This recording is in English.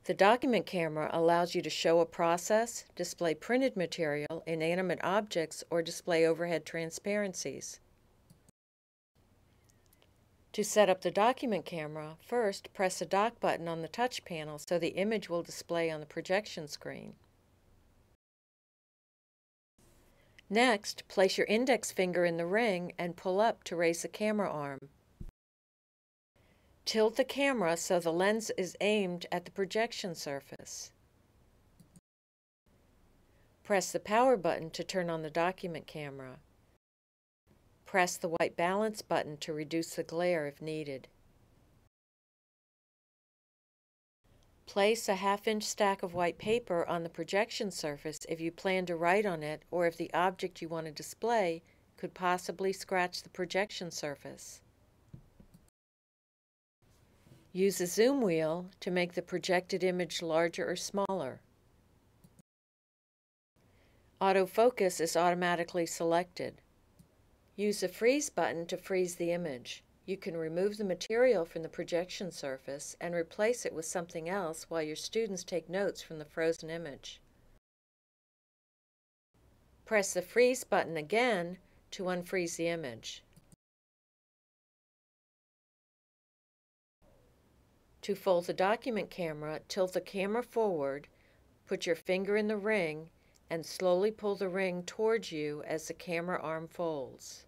The document camera allows you to show a process, display printed material, inanimate objects, or display overhead transparencies. To set up the document camera, first press the dock button on the touch panel so the image will display on the projection screen. Next, place your index finger in the ring and pull up to raise the camera arm. Tilt the camera so the lens is aimed at the projection surface. Press the power button to turn on the document camera. Press the white balance button to reduce the glare if needed. Place a half-inch stack of white paper on the projection surface if you plan to write on it or if the object you want to display could possibly scratch the projection surface. Use the zoom wheel to make the projected image larger or smaller. Autofocus is automatically selected. Use the freeze button to freeze the image. You can remove the material from the projection surface and replace it with something else while your students take notes from the frozen image. Press the freeze button again to unfreeze the image. To fold the document camera, tilt the camera forward, put your finger in the ring, and slowly pull the ring towards you as the camera arm folds.